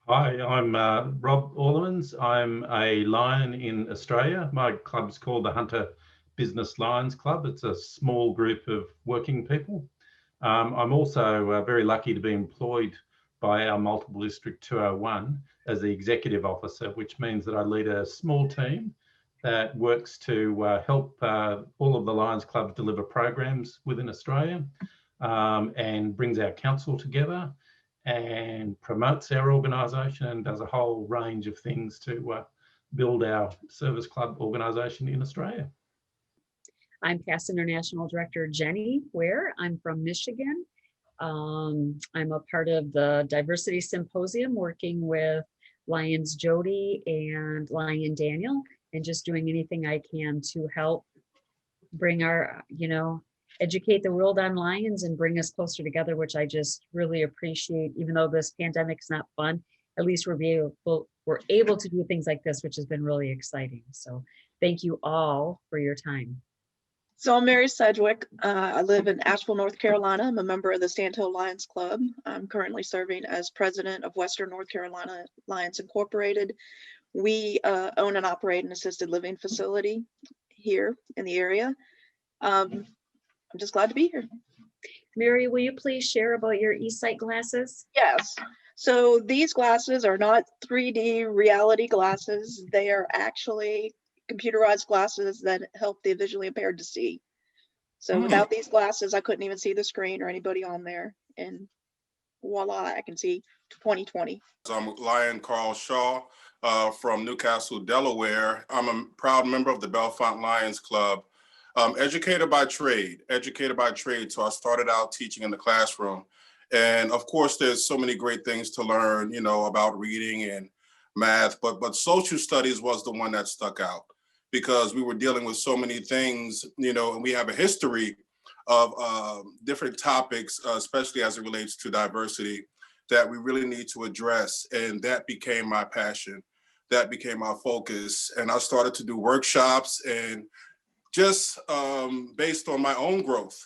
Hi, I'm Rob Orlemans. I'm a lion in Australia. My club's called the Hunter Business Lions Club. It's a small group of working people. I'm also very lucky to be employed by our multiple district 201 as the executive officer, which means that I lead a small team that works to help all of the Lions clubs deliver programs within Australia, and brings our council together and promotes our organisation and does a whole range of things to build our service club organisation in Australia. I'm past International Director Jenny Ware. I'm from Michigan. I'm a part of the Diversity Symposium working with Lions Jody and Lion Daniel, and just doing anything I can to help bring our, educate the world on lions and bring us closer together, which I just really appreciate. Even though this pandemic is not fun, at least we're able to do things like this, which has been really exciting. So thank you all for your time. So I'm Mary Sedgwick. I live in Asheville, North Carolina. I'm a member of the Sandhill Lions Club. I'm currently serving as president of Western North Carolina Lions Incorporated. We own and operate an assisted living facility here in the area. I'm just glad to be here. Mary, will you please share about your eSight glasses? Yes. So these glasses are not 3D reality glasses. They are actually computerized glasses that help the visually impaired to see. So without these glasses, I couldn't even see the screen or anybody on there. And voila, I can see 2020. I'm Lion Carl Shaw from Newcastle, Delaware. I'm a proud member of the Bellefonte Lions Club. Educator by trade. So I started out teaching in the classroom. And of course, there's so many great things to learn, about reading and math, but social studies was the one that stuck out because we were dealing with so many things, and we have a history of different topics, especially as it relates to diversity, that we really need to address. And that became my passion. That became my focus. And I started to do workshops and just based on my own growth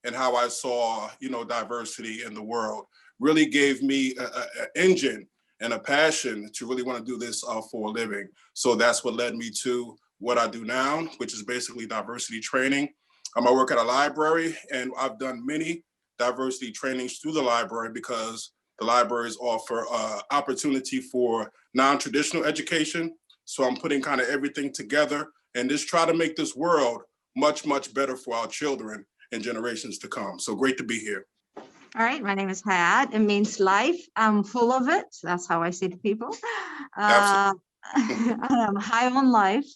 and how I saw, diversity in the world, really gave me an engine and a passion to really want to do this for a living. So that's what led me to what I do now, which is basically diversity training. I work at a library, and I've done many diversity trainings through the library because the libraries offer opportunity for non-traditional education. So I'm putting kind of everything together and just try to make this world much, much better for our children and generations to come. So great to be here. All right, my name is Hayat. It means life. I'm full of it. That's how I say to people. I'm high on life.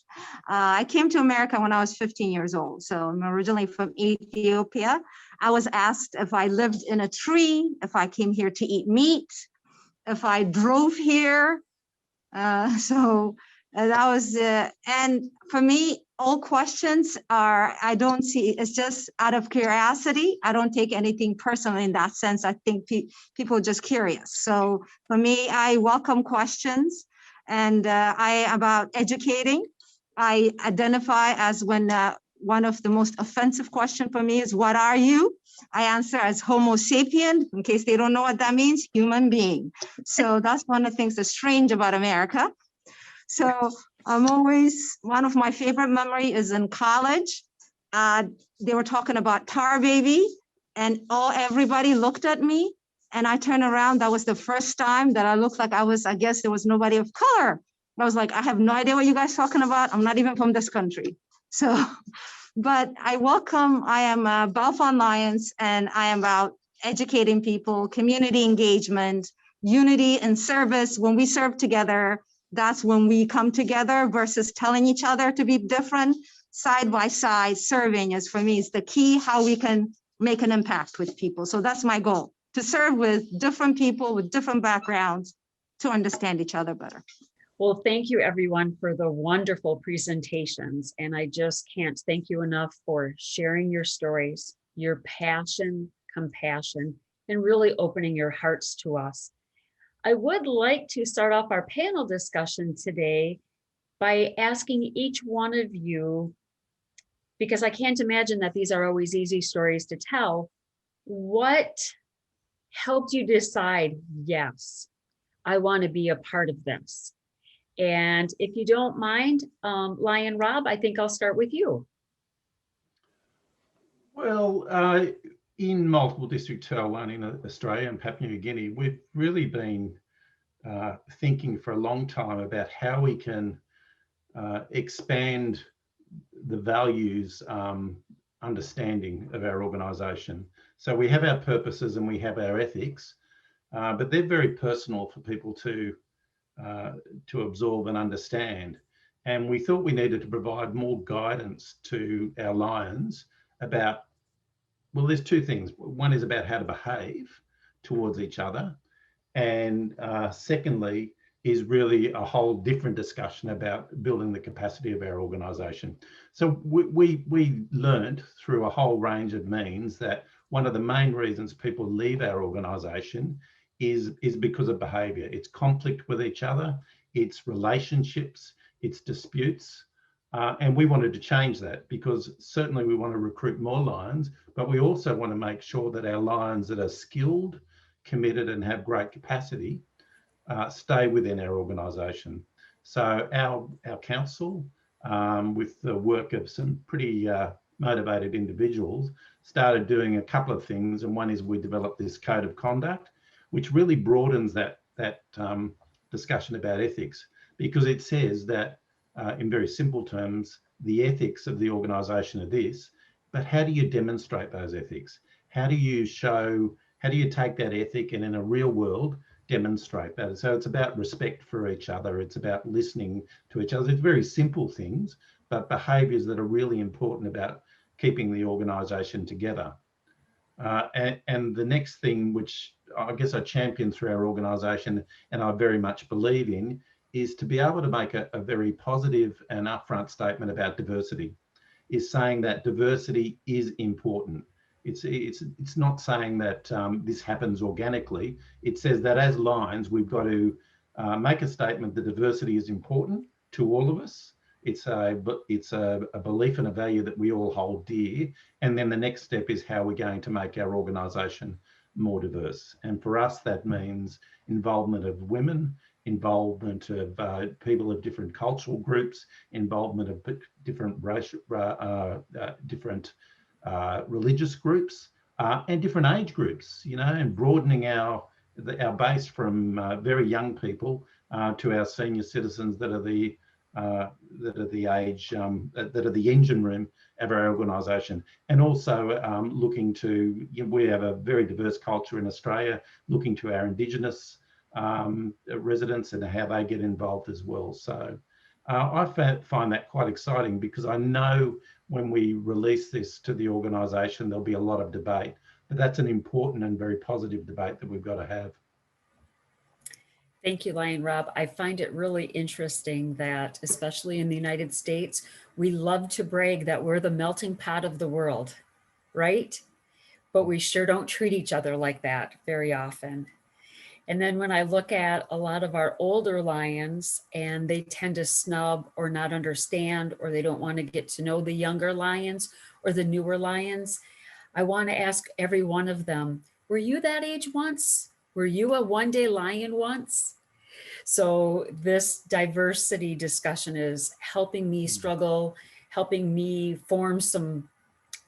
I came to America when I was 15 years old. So I'm originally from Ethiopia. I was asked if I lived in a tree, if I came here to eat meat, if I drove here. So that was, and for me, all questions are, I don't see, it's just out of curiosity. I don't take anything personally in that sense. I think people are just curious. So for me, I welcome questions. And I about educating. I identify as when one of the most offensive question for me is, what are you? I answer as Homo sapien, in case they don't know what that means, human being. So that's one of the things that's strange about America. So I'm always, one of my favorite memory is in college. They were talking about Tar Baby and everybody looked at me. And I turned around, that was the first time that I looked like I guess there was nobody of color. I was like, I have no idea what you guys talking about. I'm not even from this country. So, but I am a Bellefonte Lions, and I am about educating people, community engagement, unity and service. When we serve together, that's when we come together versus telling each other to be different. Side by side, serving is, for me, is the key, how we can make an impact with people. So that's my goal, to serve with different people with different backgrounds to understand each other better. Well, thank you everyone for the wonderful presentations. And I just can't thank you enough for sharing your stories, your passion, compassion, and really opening your hearts to us. I would like to start off our panel discussion today by asking each one of you, because I can't imagine that these are always easy stories to tell, what helped you decide, yes, I want to be a part of this. And if you don't mind, Lion Rob, I think I'll start with you. Well, in multiple district 201 in Australia and Papua New Guinea, we've really been thinking for a long time about how we can expand the values understanding of our organisation. So we have our purposes and we have our ethics, but they're very personal for people to absorb and understand. And we thought we needed to provide more guidance to our Lions about, well, there's two things. One is about how to behave towards each other. And secondly, is really a whole different discussion about building the capacity of our organisation. So we learned through a whole range of means that one of the main reasons people leave our organisation is because of behaviour. It's conflict with each other, it's relationships, it's disputes. And we wanted to change that because certainly we want to recruit more Lions, but we also want to make sure that our Lions that are skilled, committed and have great capacity stay within our organisation. So our council, with the work of some pretty motivated individuals, started doing a couple of things. And one is we developed this code of conduct, which really broadens that discussion about ethics, because it says that in very simple terms, the ethics of the organisation are this, but how do you demonstrate those ethics? How do you take that ethic and in a real world demonstrate that? So it's about respect for each other. It's about listening to each other. It's very simple things, but behaviours that are really important about keeping the organisation together. And the next thing, which I guess I champion through our organisation and I very much believe in, is to be able to make a very positive and upfront statement about diversity, is saying that diversity is important. It's not saying that this happens organically. It says that as Lions, we've got to make a statement that diversity is important to all of us. It's a belief and a value that we all hold dear. And then the next step is how we're going to make our organisation more diverse. And for us, that means involvement of women, involvement of people of different cultural groups, involvement of different racial, different religious groups, and different age groups, you know, and broadening our base from very young people to our senior citizens that are the age that are the engine room of our organisation, and also looking to, you know, we have a very diverse culture in Australia, looking to our Indigenous residents and how they get involved as well. So I find that quite exciting, because I know when we release this to the organisation, there'll be a lot of debate, but that's an important and very positive debate that we've got to have. Thank you, Lion Rob. I find it really interesting that, especially in the United States, we love to brag that we're the melting pot of the world, right? But we sure don't treat each other like that very often. And then when I look at a lot of our older Lions, and they tend to snub or not understand, or they don't want to get to know the younger Lions or the newer Lions, I want to ask every one of them, were you that age once? Were you a one-day Lion once? So this diversity discussion is helping me struggle, helping me form some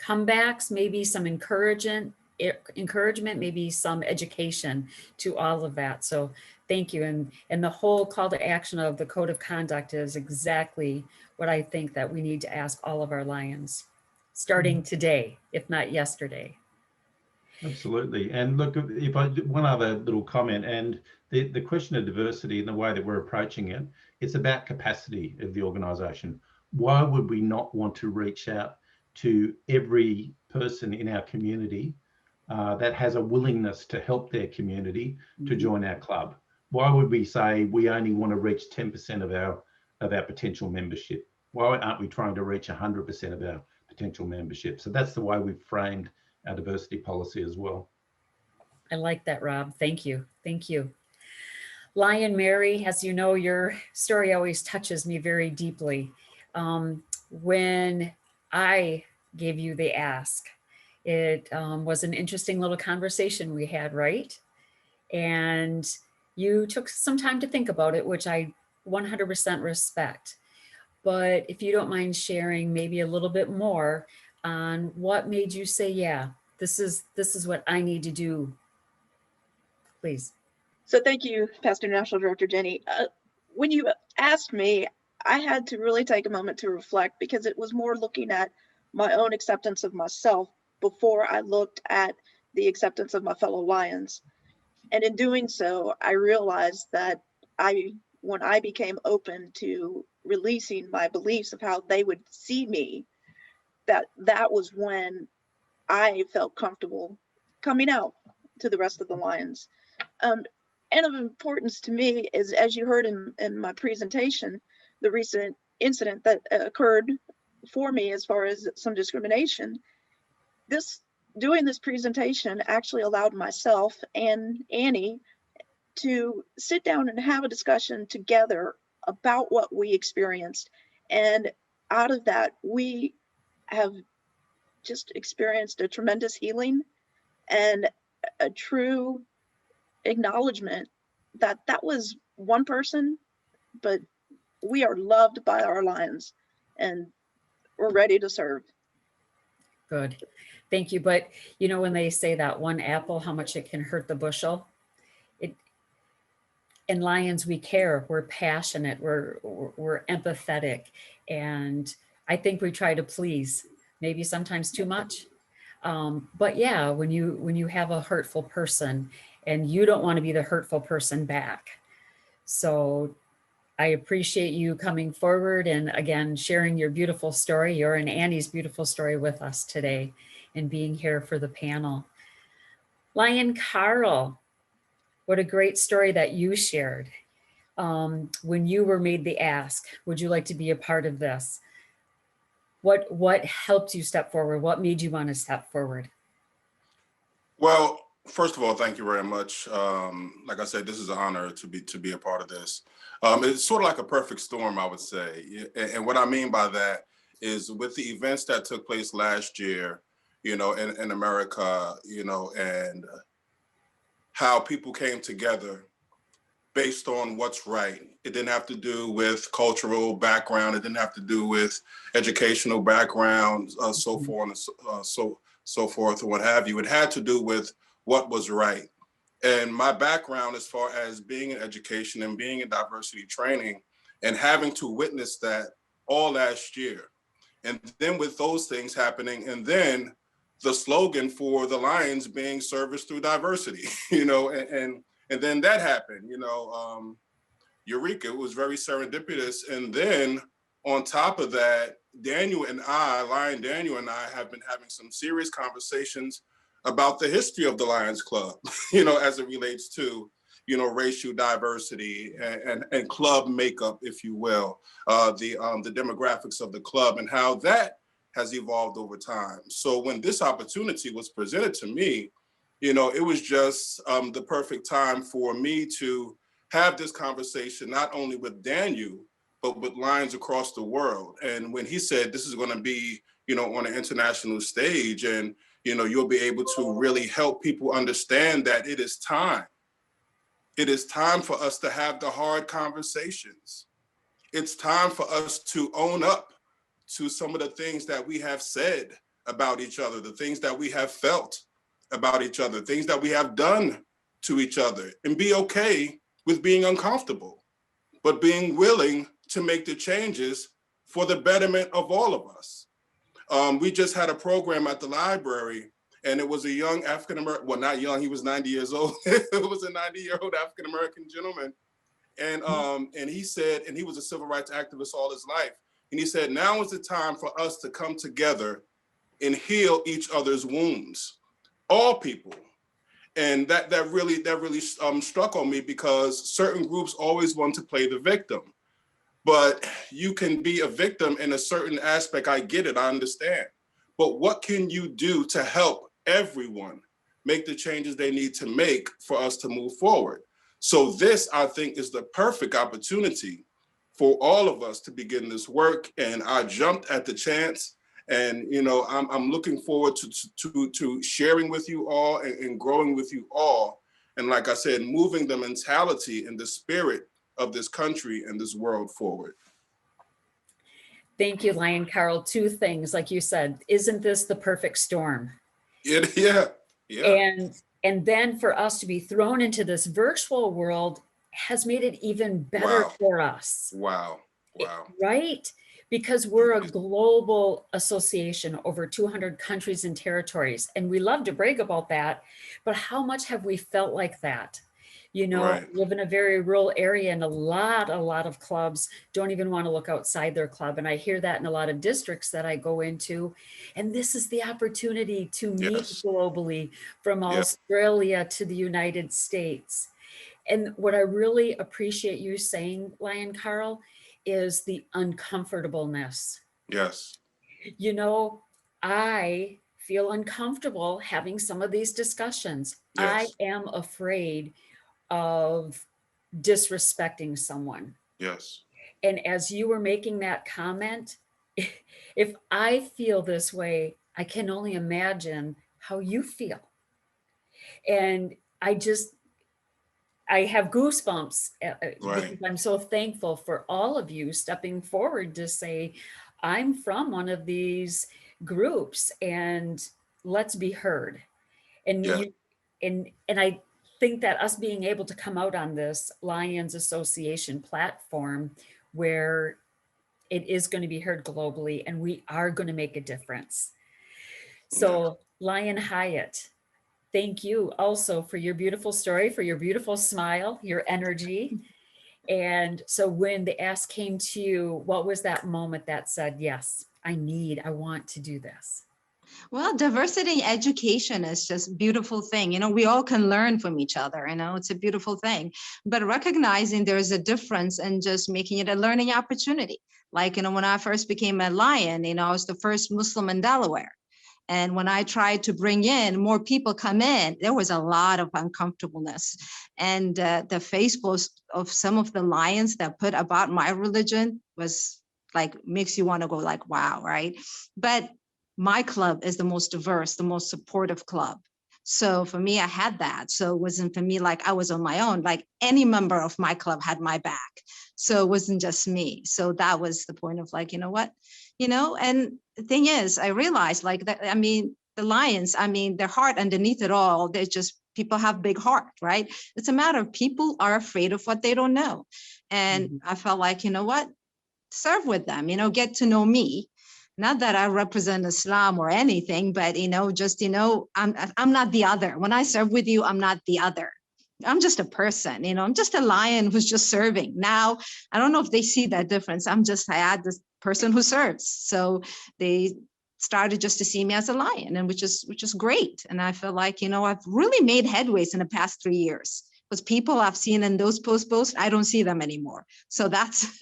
comebacks, maybe some encouragement, maybe some education to all of that. So thank you. And the whole call to action of the code of conduct is exactly what I think that we need to ask all of our Lions, starting today, if not yesterday. Absolutely. And look, if I one other little comment, and the question of diversity and the way that we're approaching it, it's about capacity of the organisation. Why would we not want to reach out to every person in our community that has a willingness to help their community to join our club? Why would we say we only want to reach 10% of our potential membership? Why aren't we trying to reach 100% of our potential membership? So that's the way we've framed our diversity policy as well. I like that, Rob. Thank you. Thank you. Lion Mary, as you know, your story always touches me very deeply. When I gave you the ask, it was an interesting little conversation we had, right? And You took some time to think about it, which I 100% respect. But if you don't mind sharing maybe a little bit more on what made you say, yeah, this is what I need to do, please. So thank you, Past International Director Jenny. When you asked me, I had to really take a moment to reflect, because it was more looking at my own acceptance of myself before I looked at the acceptance of my fellow Lions. And in doing so, I realized that when I became open to releasing my beliefs of how they would see me, that was when I felt comfortable coming out to the rest of the Lions. And of importance to me is, as you heard in my presentation, the recent incident that occurred for me as far as some discrimination. Doing this presentation actually allowed myself and Annie to sit down and have a discussion together about what we experienced. And out of that, we have just experienced a tremendous healing and a true acknowledgement that was one person, but we are loved by our Lions and we're ready to serve. Good. Thank you. But you know, when they say that one apple, how much it can hurt the bushel, in Lions, we care, we're passionate, we're empathetic. And I think we try to please, maybe sometimes too much. But yeah, when you have a hurtful person and you don't want to be the hurtful person back. So I appreciate you coming forward and again, sharing your beautiful story, your and Annie's beautiful story with us today and being here for the panel. Lion Carl, what a great story that you shared. When you were made the ask, would you like to be a part of this? What helped you step forward? What made you want to step forward? Well, first of all, thank you very much. Like I said, this is an honor to be a part of this. It's sort of like a perfect storm, I would say. And what I mean by that is with the events that took place last year, you know, in America, you know, and how people came together based on what's right. It didn't have to do with cultural background. It didn't have to do with educational background, so forth and so forth and what have you. It had to do with what was right. And my background as far as being in education and being in diversity training and having to witness that all last year. And then with those things happening, and then the slogan for the Lions being service through diversity, you know, and then that happened, you know, Eureka, it was very serendipitous. And then on top of that, Lion Daniel and I have been having some serious conversations about the history of the Lions Club, you know, as it relates to, you know, racial diversity and club makeup, if you will, the demographics of the club and how that has evolved over time. So when this opportunity was presented to me, you know, it was just the perfect time for me to have this conversation, not only with Daniel, but with Lions across the world. And when he said, this is going to be, you know, on an international stage and, you know, you'll be able to really help people understand that it is time. It is time for us to have the hard conversations. It's time for us to own up to some of the things that we have said about each other, the things that we have felt about each other, things that we have done to each other, and be okay with being uncomfortable, but being willing to make the changes for the betterment of all of us. We just had a program at the library, and it was a young African-American, well, not young, he was 90 years old. It was a 90-year-old African-American gentleman. And he said, and he was a civil rights activist all his life. And he said, now is the time for us to come together and heal each other's wounds, all people. And that really struck on me, because certain groups always want to play the victim. But you can be a victim in a certain aspect. I get it, I understand. But what can you do to help everyone make the changes they need to make for us to move forward? So this, I think, is the perfect opportunity for all of us to begin this work. And I jumped at the chance. And, you know, I'm looking forward to sharing with you all and growing with you all And like I said, moving the mentality and the spirit of this country and this world forward. Thank you, Lion Carl. Two things, like you said, isn't this the perfect storm? Yeah. And then for us to be thrown into this virtual world has made it even better Wow. for us. Wow. Wow. Right? Because we're a global association, over 200 countries and territories, and we love to brag about that, but how much have we felt like that? You know, Right. live in a very rural area, and a lot of clubs don't even want to look outside their club. And I hear that in a lot of districts that I go into. And this is the opportunity to meet Yes. globally, from Yeah. Australia to the United States. And what I really appreciate you saying, Lion Carl, is the uncomfortableness. Yes. You know, I feel uncomfortable having some of these discussions. I Yes. am afraid of disrespecting someone. Yes. And as you were making that comment, if I feel this way, I can only imagine how you feel. And I have goosebumps because Right. I'm so thankful for all of you stepping forward to say, I'm from one of these groups and let's be heard. And Yes. and I think that us being able to come out on this Lions Association platform where it is going to be heard globally and we are going to make a difference. So Lion Hyatt, thank you also for your beautiful story, for your beautiful smile, your energy. And so when the ask came to you, what was that moment that said, yes, I want to do this? Well, diversity in education is just a beautiful thing. You know, we all can learn from each other, you know, it's a beautiful thing. But recognizing there's a difference and just making it a learning opportunity. Like, you know, when I first became a Lion, you know, I was the first Muslim in Delaware. And when I tried to bring in more people come in, there was a lot of uncomfortableness. And the face post of some of the Lions that put about my religion was like, makes you want to go like, wow, right? But my club is the most diverse, the most supportive club. So for me, I had that. So it wasn't for me like I was on my own, like any member of my club had my back. So it wasn't just me. So that was the point of like, you know what, you know, and the thing is, I realized like that, I mean, the Lions, I mean, their heart underneath it all, they're just, people have big heart, right? It's a matter of people are afraid of what they don't know. And I felt like, you know what, serve with them, you know, get to know me. Not that I represent Islam or anything, but, you know, just, you know, I'm not the other. When I serve with you, I'm not the other. I'm just a person, you know, I'm just a Lion who's just serving. Now, I don't know if they see that difference. I had this person who serves. So they started just to see me as a Lion, and which is great. And I feel like, you know, I've really made headways in the past 3 years. Because people I've seen in those posts, I don't see them anymore. So that's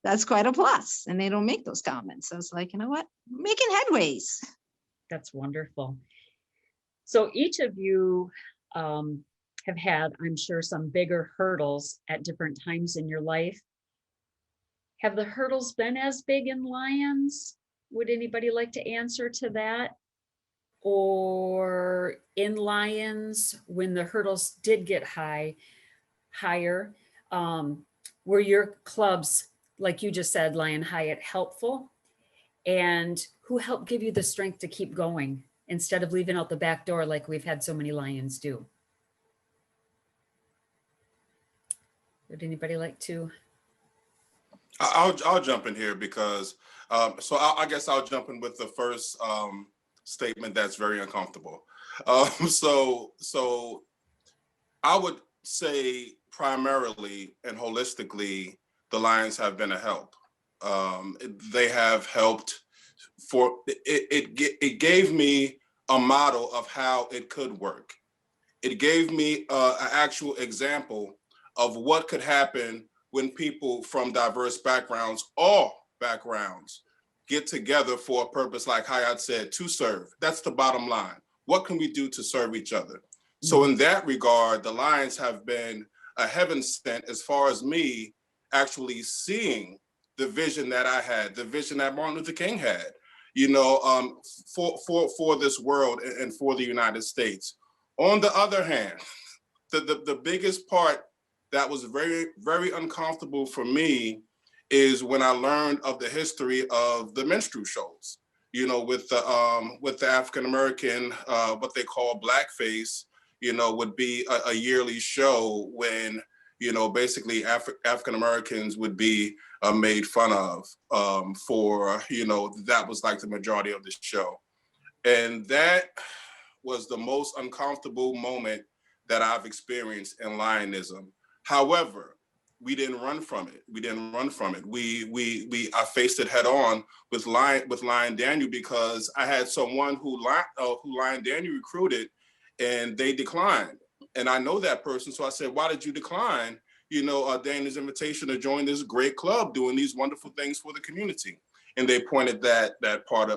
that's quite a plus. And they don't make those comments. So it's like, you know what, making headways. That's wonderful. So each of you have had, I'm sure, some bigger hurdles at different times in your life. Have the hurdles been as big in Lions? Would anybody like to answer to that? Or in Lions, when the hurdles did get higher, were your clubs, like you just said, Lion Hyatt, helpful? And who helped give you the strength to keep going instead of leaving out the back door like we've had so many Lions do? Would anybody like to? I'll jump in here because so I guess I'll jump in with the first statement that's very uncomfortable. So I would say primarily and holistically, the Lions have been a help. They have helped for it gave me a model of how it could work. It gave me an actual example of what could happen when people from diverse backgrounds, all backgrounds, get together for a purpose, like Hayat said, to serve. That's the bottom line. What can we do to serve each other? So in that regard, the Lions have been a heaven sent as far as me actually seeing the vision that I had, the vision that Martin Luther King had, you know, for this world and for the United States. On the other hand, the biggest part that was very, very uncomfortable for me is when I learned of the history of the minstrel shows, you know, with the African-American, what they call blackface, you know, would be a yearly show when, you know, basically African-Americans would be made fun of for, you know, that was like the majority of the show. And that was the most uncomfortable moment that I've experienced in Lionism. However, we didn't run from it. We didn't run from it. I faced it head on with Lion Daniel, because I had someone who Lion Daniel recruited, and they declined. And I know that person, so I said, "Why did you decline? You know, Daniel's invitation to join this great club, doing these wonderful things for the community." And they pointed that part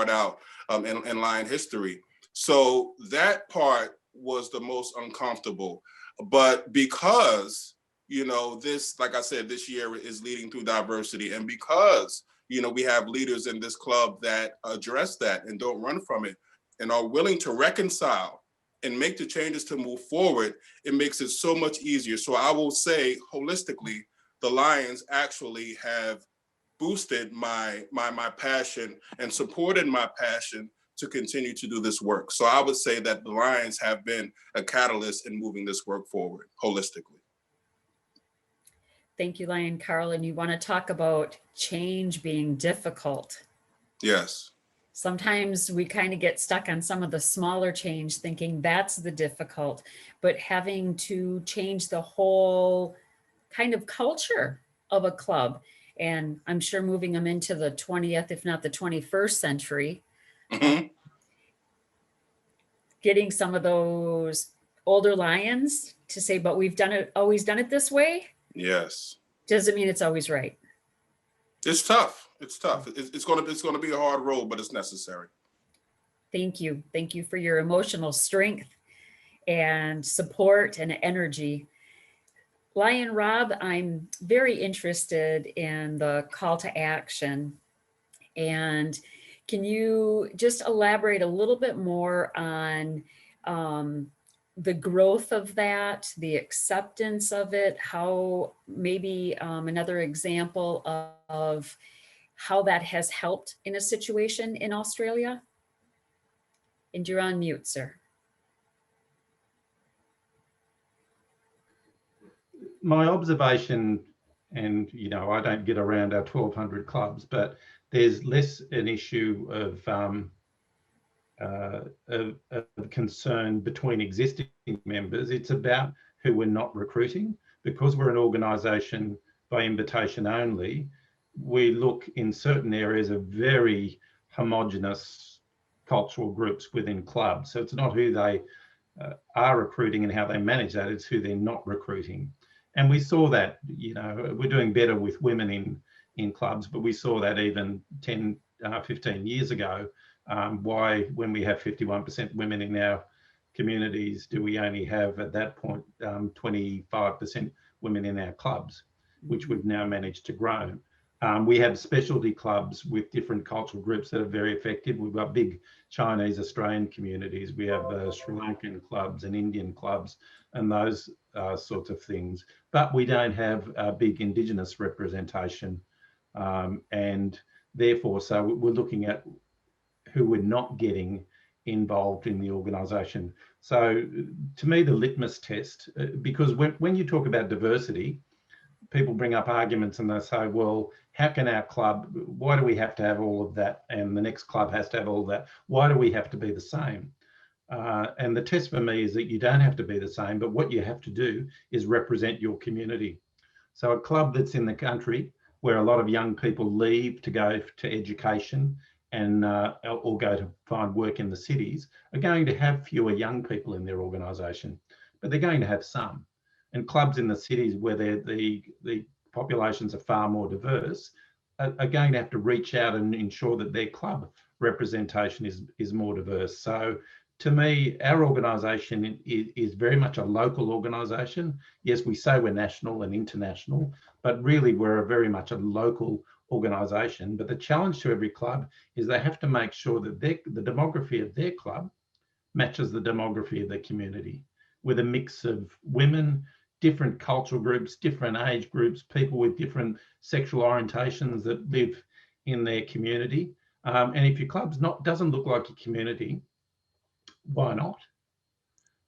out in Lion history. So that part was the most uncomfortable. But because, you know, this, like I said, this year is leading through diversity, and because, you know, we have leaders in this club that address that and don't run from it and are willing to reconcile and make the changes to move forward, it makes it so much easier. So I will say, holistically, the Lions actually have boosted my passion and supported my passion to continue to do this work. So I would say that the Lions have been a catalyst in moving this work forward holistically. Thank you, Lion Carl. And you want to talk about change being difficult. Yes. Sometimes we kind of get stuck on some of the smaller change, thinking that's the difficult, but having to change the whole kind of culture of a club. And I'm sure moving them into the 20th, if not the 21st century, getting some of those older Lions to say, but we've always done it this way. Yes. Doesn't mean it's always right. It's tough. It's tough. It's going to be a hard road, but it's necessary. Thank you. Thank you for your emotional strength and support and energy. Lion Rob, I'm very interested in the call to action. And can you just elaborate a little bit more on the growth of that, the acceptance of it, how maybe another example of how that has helped in a situation in Australia? And you're on mute, sir. My observation, and you know, I don't get around our 1,200 clubs, but there's less an issue of concern between existing members. It's about who we're not recruiting. Because we're an organisation by invitation only, we look in certain areas of very homogenous cultural groups within clubs. So it's not who they are recruiting and how they manage that, it's who they're not recruiting. And we saw that, you know, we're doing better with women in clubs, but we saw that even 10, 15 years ago. Why, when we have 51% women in our communities, do we only have at that point 25% women in our clubs, which we've now managed to grow. We have specialty clubs with different cultural groups that are very effective. We've got big Chinese Australian communities. We have Sri Lankan clubs and Indian clubs and those sorts of things. But we don't have a big Indigenous representation. And therefore, so we're looking at who we're not getting involved in the organisation. So to me, the litmus test, because when you talk about diversity, people bring up arguments and they say, well, how can our club, why do we have to have all of that? And the next club has to have all of that. Why do we have to be the same? And the test for me is that you don't have to be the same, but what you have to do is represent your community. So a club that's in the country where a lot of young people leave to go to education and or go to find work in the cities are going to have fewer young people in their organisation, but they're going to have some. And clubs in the cities where the populations are far more diverse are going to have to reach out and ensure that their club representation is more diverse. So to me, our organisation is very much a local organisation. Yes, we say we're national and international, but really we're very much a local organisation. But the challenge to every club is they have to make sure that the demography of their club matches the demography of the community. with a mix of women, different cultural groups, different age groups, people with different sexual orientations that live in their community. And if your club's doesn't look like your community, why not?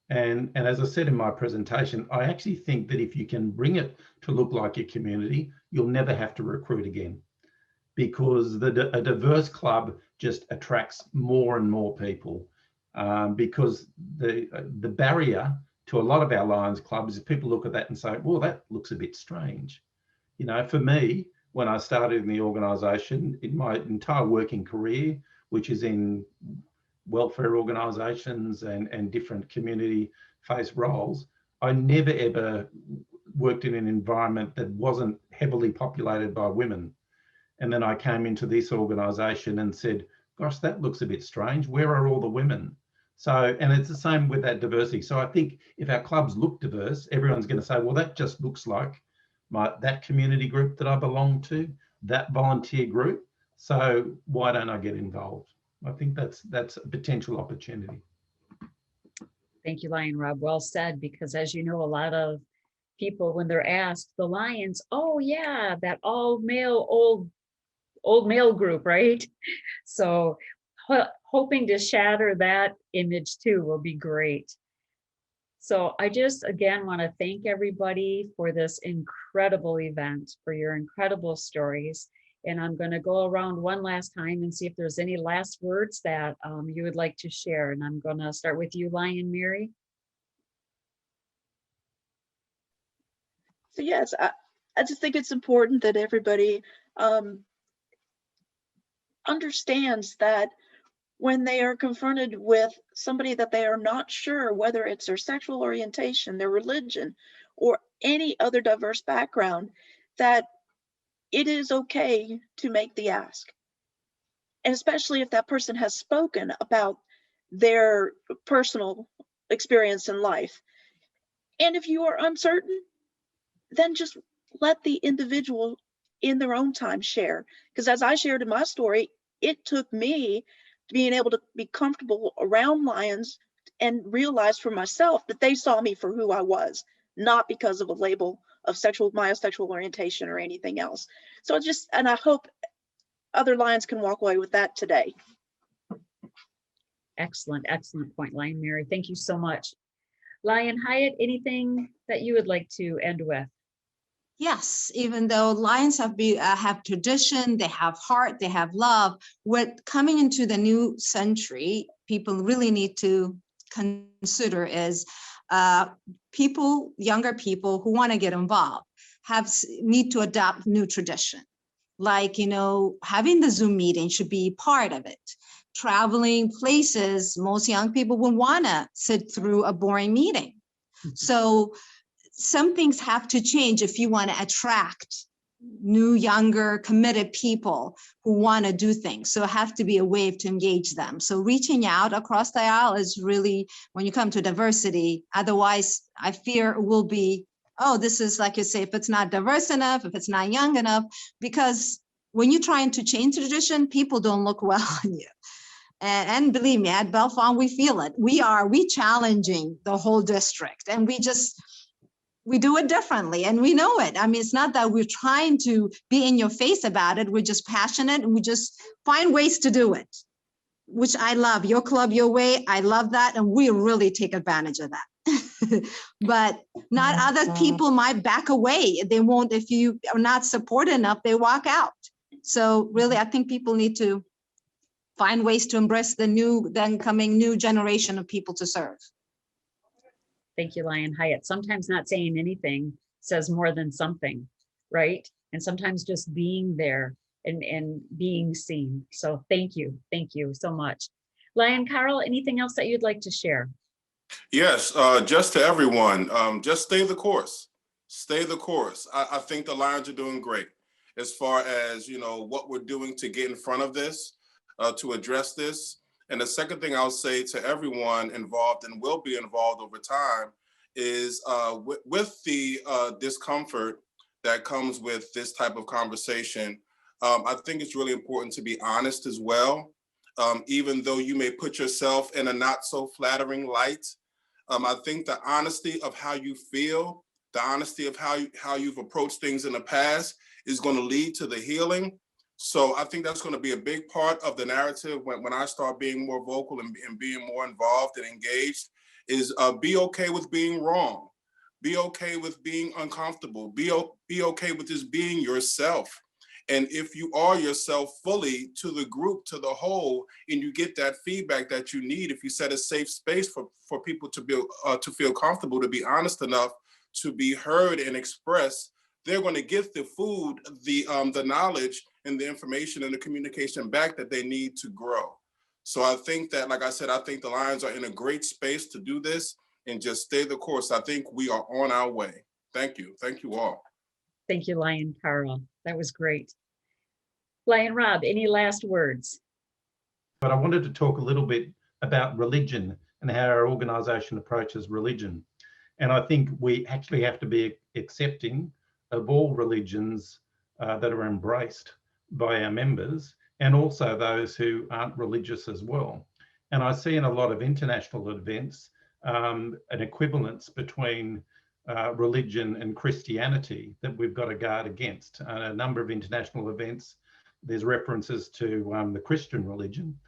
And as I said in my presentation, I actually think that if you can bring it to look like your community, you'll never have to recruit again, because a diverse club just attracts more and more people. Because the barrier to a lot of our Lions clubs is people look at that and say, well, that looks a bit strange. You know, for me, when I started in the organisation, in my entire working career, which is in welfare organisations and different community-faced roles, I never ever worked in an environment that wasn't heavily populated by women. And then I came into this organisation and said, gosh, that looks a bit strange. Where are all the women? So, and it's the same with that diversity. So I think if our clubs look diverse, everyone's going to say, well, that just looks like that community group that I belong to, that volunteer group. So why don't I get involved? I think that's a potential opportunity. Thank you, Lion Rob. Well said, because as you know, a lot of people, when they're asked, the Lions, oh yeah, that all male, old male group, right? So hoping to shatter that image too will be great. So I just, again, want to thank everybody for this incredible event, for your incredible stories. And I'm going to go around one last time and see if there's any last words that you would like to share. And I'm going to start with you, Lion Mary. So yes, I just think it's important that everybody understands that when they are confronted with somebody that they are not sure whether it's their sexual orientation, their religion, or any other diverse background, that it is okay to make the ask. And especially if that person has spoken about their personal experience in life. And if you are uncertain, then just let the individual in their own time share. Because as I shared in my story, it took me being able to be comfortable around lions and realize for myself that they saw me for who I was, not because of a label of my sexual orientation or anything else. So and I hope other lions can walk away with that today. Excellent, excellent point, Lion Mary. Thank you so much. Lion Hyatt, anything that you would like to end with? Yes, even though lions have tradition, they have heart, they have love. What coming into the new century, people really need to consider is younger people who want to get involved, need to adopt new tradition. Like, having the Zoom meeting should be part of it. Traveling places, most young people will want to sit through a boring meeting. So some things have to change if you want to attract new, younger, committed people who want to do things. So it has to be a way to engage them. So reaching out across the aisle is really, when you come to diversity, otherwise I fear it will be, oh, this is like you say, if it's not diverse enough, if it's not young enough, because when you're trying to change tradition, people don't look well on you. And believe me, at Bellefonte, we feel it. We challenging the whole district, and we do it differently, and we know it. I mean, it's not that we're trying to be in your face about it. We're just passionate, and we just find ways to do it, which I love. Your club, your way, I love that, and we really take advantage of that. But not other people might back away. They won't, if you are not supported enough, they walk out. So really, I think people need to find ways to embrace the coming new generation of people to serve. Thank you, Lion Hyatt. Sometimes not saying anything says more than something, right? And sometimes just being there and being seen. So thank you so much. Lion Carl, anything else that you'd like to share? Yes, just to everyone, just stay the course. Stay the course. I think the Lions are doing great as far as, what we're doing to get in front of this, to address this. And the second thing I'll say to everyone involved and will be involved over time is with the discomfort that comes with this type of conversation, I think it's really important to be honest as well. Even though you may put yourself in a not so flattering light, I think the honesty of how you feel, the honesty of how you've approached things in the past is going to lead to the healing. So I think that's going to be a big part of the narrative when I start being more vocal and being more involved and engaged, is be okay with being wrong. Be okay with being uncomfortable. Be okay with just being yourself. And if you are yourself fully to the group, to the whole, and you get that feedback that you need, if you set a safe space for people to feel comfortable, to be honest enough, to be heard and express, they're going to get the food, the knowledge and the information and the communication back that they need to grow. So I think that, like I said, I think the Lions are in a great space to do this and just stay the course. I think we are on our way. Thank you. Thank you all. Thank you, Lion Carl. That was great. Lion Rob, any last words? But I wanted to talk a little bit about religion and how our organisation approaches religion. And I think we actually have to be accepting of all religions that are embraced by our members, and also those who aren't religious as well. And I see in a lot of international events an equivalence between religion and Christianity that we've got to guard against. A number of international events, there's references to the Christian religion,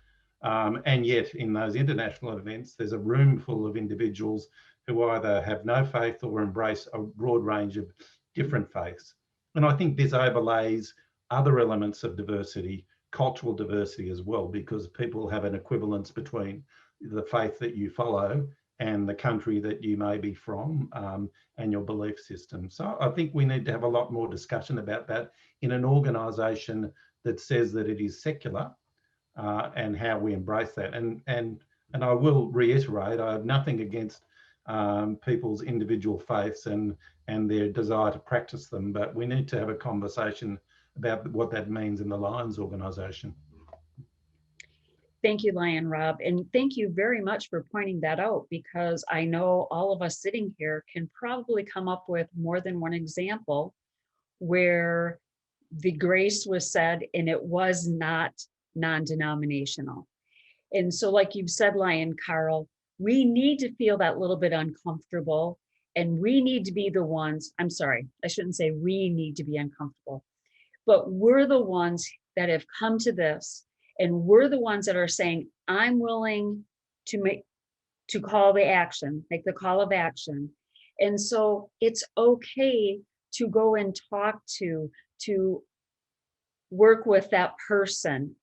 and yet in those international events, there's a room full of individuals who either have no faith or embrace a broad range of different faiths. And I think this overlays other elements of diversity, cultural diversity as well, because people have an equivalence between the faith that you follow and the country that you may be from, and your belief system. So I think we need to have a lot more discussion about that in an organisation that says that it is secular, and how we embrace that. And I will reiterate, I have nothing against people's individual faiths and their desire to practice them, but we need to have a conversation about what that means in the Lions organisation. Thank you, Lion Rob. And thank you very much for pointing that out, because I know all of us sitting here can probably come up with more than one example where the grace was said and it was not non-denominational. And so like you've said, Lion Carl, we need to feel that little bit uncomfortable, and we need to be the ones, I'm sorry, I shouldn't say we need to be uncomfortable, but we're the ones that have come to this, and we're the ones that are saying, I'm willing to make the call of action. And so it's okay to go and talk to work with that person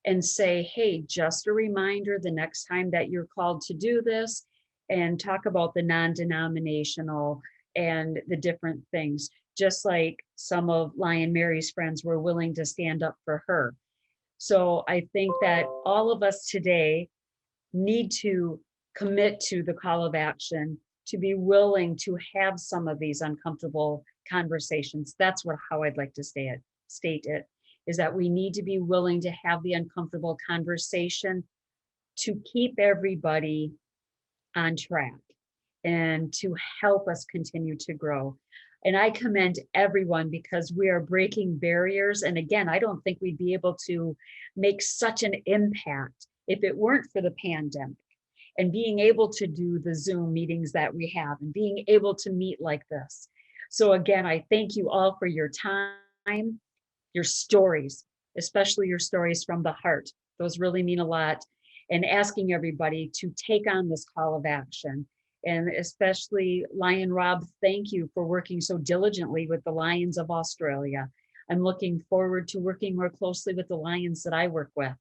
and say, hey, just a reminder, the next time that you're called to do this, and talk about the non-denominational and the different things, just like some of Lion Mary's friends were willing to stand up for her. So I think that all of us today need to commit to the call of action, to be willing to have some of these uncomfortable conversations. That's how I'd like to state it, is that we need to be willing to have the uncomfortable conversation to keep everybody on track and to help us continue to grow. And I commend everyone, because we are breaking barriers. And again, I don't think we'd be able to make such an impact if it weren't for the pandemic and being able to do the Zoom meetings that we have and being able to meet like this. So again, I thank you all for your time, your stories, especially your stories from the heart. Those really mean a lot. And asking everybody to take on this call of action. And especially Lion Rob, thank you for working so diligently with the Lions of Australia. I'm looking forward to working more closely with the Lions that I work with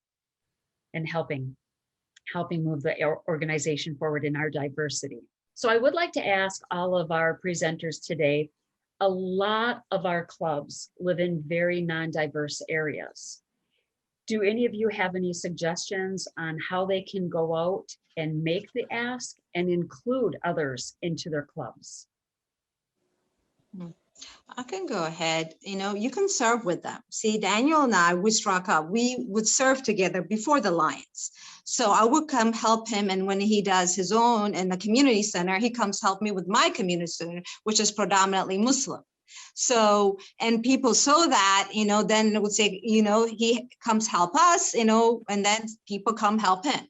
and helping move the organization forward in our diversity. So I would like to ask all of our presenters today, a lot of our clubs live in very non-diverse areas. Do any of you have any suggestions on how they can go out and make the ask and include others into their clubs? I can go ahead. You can serve with them. See, Daniel and I, we struck up. We would serve together before the Lions. So I would come help him. And when he does his own in the community center, he comes help me with my community center, which is predominantly Muslim. So, and people saw that, then it would say, he comes help us, and then people come help him.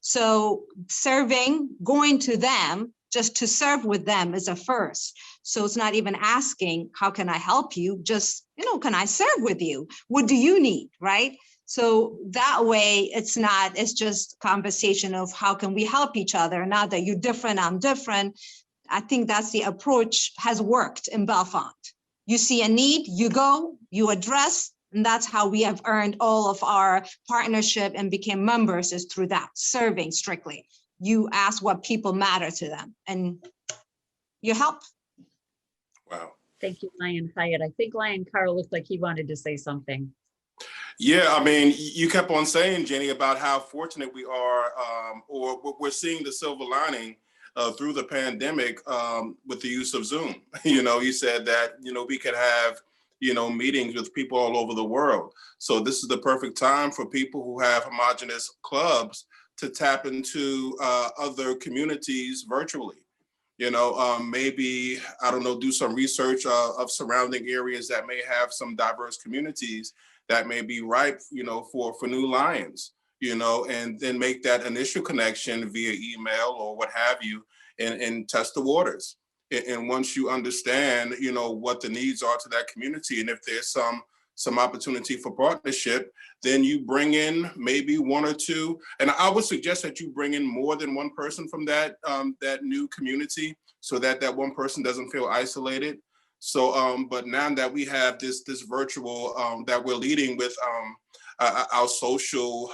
So serving, going to them, just to serve with them is a first. So it's not even asking, how can I help you? Just, can I serve with you? What do you need, right? So that way it's just conversation of how can we help each other? Not that you're different, I'm different. I think that's the approach has worked in Bellefonte. You see a need, you go, you address, and that's how we have earned all of our partnership and became members, is through that, serving strictly. You ask what people matter to them and you help. Wow. Thank you, Lion Hyatt. I think Lion Carl looked like he wanted to say something. Yeah, I mean, you kept on saying, Jenny, about how fortunate we are, or we're seeing the silver lining through the pandemic with the use of Zoom. You said that, we could have, meetings with people all over the world. So this is the perfect time for people who have homogenous clubs to tap into other communities virtually. Maybe, I don't know, do some research of surrounding areas that may have some diverse communities that may be ripe, for new lions, and then make that initial connection via email or what have you, and test the waters. And once you understand, what the needs are to that community, and if there's some opportunity for partnership, then you bring in maybe one or two. And I would suggest that you bring in more than one person from that new community, so that that one person doesn't feel isolated. So, but now that we have this virtual that we're leading with our social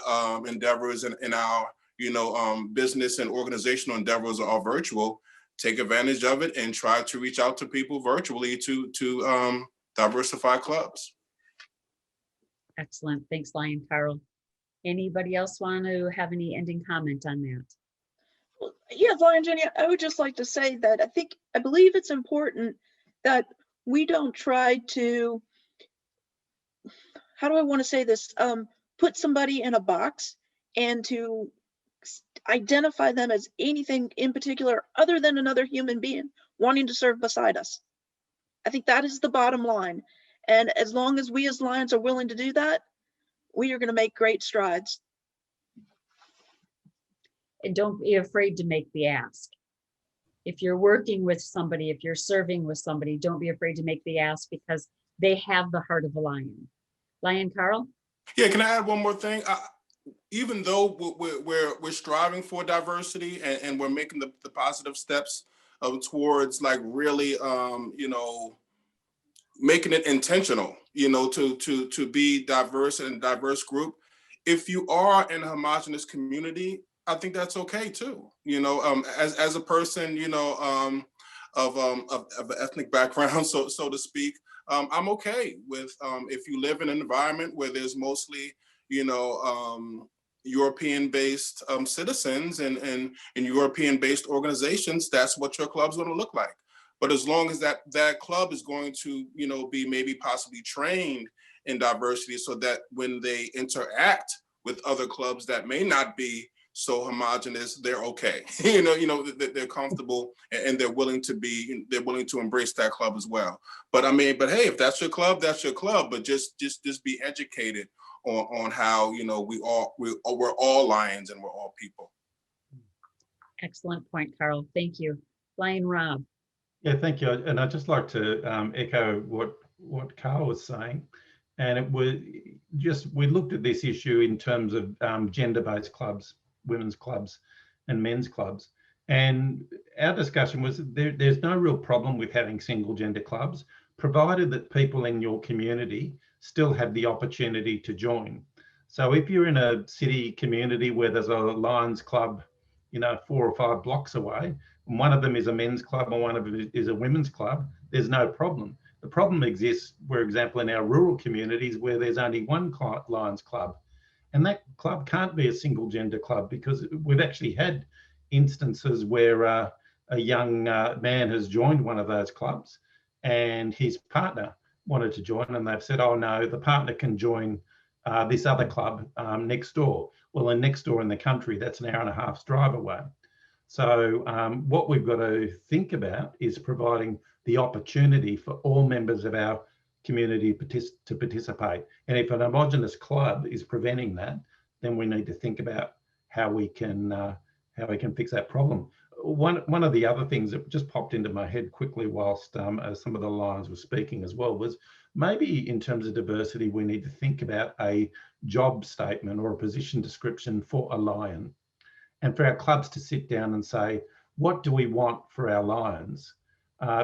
endeavors and our business and organizational endeavors are virtual, take advantage of it and try to reach out to people virtually to diversify clubs. Excellent. Thanks, Lion Carl. Anybody else want to have any ending comment on that? Well, yeah, Lion Jenny, I would just like to say that I believe it's important that we don't try to, how do I want to say this, put somebody in a box and to identify them as anything in particular other than another human being wanting to serve beside us. I think that is the bottom line. And as long as we as Lions are willing to do that, we are going to make great strides. And don't be afraid to make the ask. If you're working with somebody, if you're serving with somebody, don't be afraid to make the ask, because they have the heart of a lion. Lion Carl? Yeah, can I add one more thing? Even though we're striving for diversity and we're making the positive steps towards like really, making it intentional, to be diverse and a diverse group. If you are in a homogenous community, I think that's okay too. As a person, of an ethnic background, so to speak, I'm okay with if you live in an environment where there's mostly, European-based citizens and European-based organizations, that's what your club's going to look like. But as long as that club is going to, be maybe possibly trained in diversity, so that when they interact with other clubs that may not be so homogenous, they're okay. They're comfortable and they're willing to embrace that club as well. But hey, if that's your club, that's your club. But just be educated on how we're all lions and we're all people. Excellent point, Carl. Thank you. Lion Rob. Yeah, thank you. And I'd just like to echo what Carl was saying. And it was we looked at this issue in terms of gender-based clubs, women's clubs and men's clubs. And our discussion was there's no real problem with having single gender clubs, provided that people in your community still have the opportunity to join. So if you're in a city community where there's a Lions club, 4 or 5 blocks away, and one of them is a men's club and one of them is a women's club, there's no problem. The problem exists, for example, in our rural communities where there's only one Lions club. And that club can't be a single gender club, because we've actually had instances where a young man has joined one of those clubs and his partner wanted to join, and they've said, oh no, the partner can join this other club next door. Well, and next door in the country, that's an 1.5 hours drive away. So what we've got to think about is providing the opportunity for all members of our community to participate. And if an homogenous club is preventing that, then we need to think about how we can fix that problem. one of the other things that just popped into my head quickly whilst as some of the Lions were speaking as well was maybe in terms of diversity, we need to think about a job statement or a position description for a Lion, and for our clubs to sit down and say, what do we want for our Lions?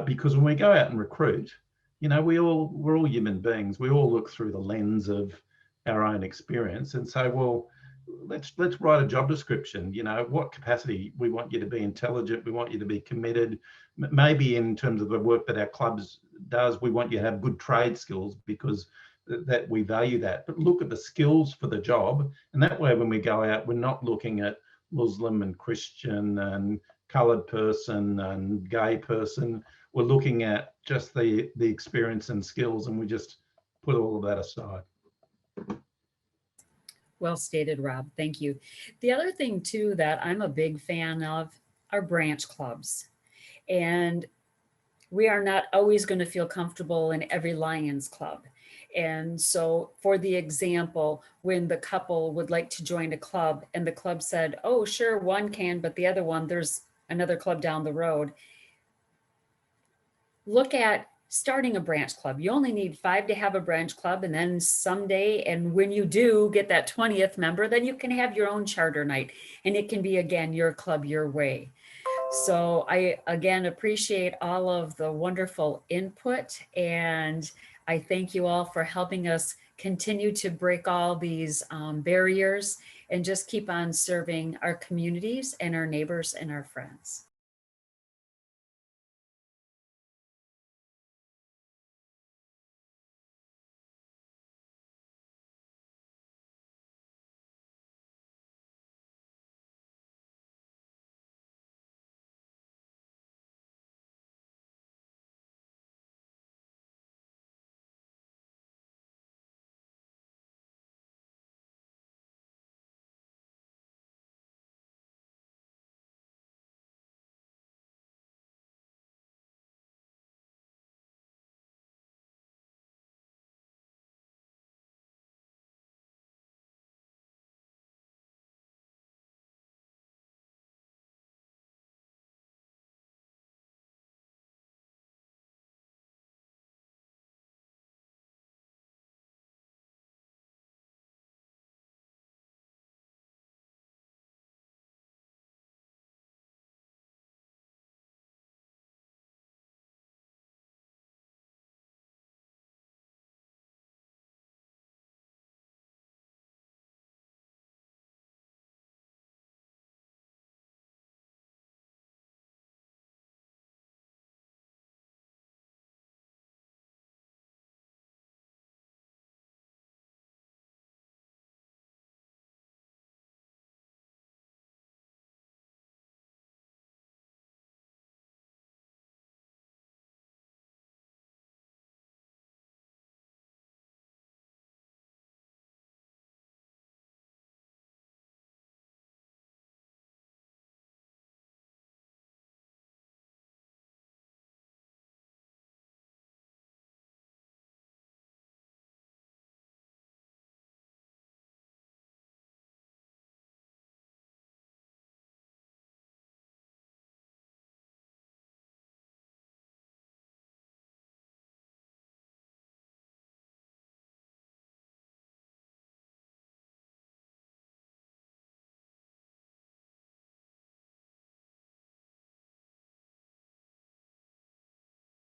Because when we go out and recruit, you know, we're all human beings. We all look through the lens of our own experience and say, well, let's write a job description. You know, what capacity we want you to be intelligent, we want you to be committed. Maybe in terms of the work that our clubs does, we want you to have good trade skills because that we value that. But look at the skills for the job, and that way when we go out, we're not looking at Muslim and Christian and coloured person and gay person. We're looking at just the experience and skills, and we just put all of that aside. Well stated, Rob. Thank you. The other thing too that I'm a big fan of are branch clubs. And we are not always going to feel comfortable in every Lions club. And so for the example, when the couple would like to join a club and the club said, oh, sure, one can, but the other one, there's another club down the road. Look at starting a branch club. You only need 5 to have a branch club, and then someday, and when you do get that 20th member, then you can have your own charter night, and it can be, again, your club, your way. So I, again, appreciate all of the wonderful input, and I thank you all for helping us continue to break all these barriers and just keep on serving our communities and our neighbors and our friends.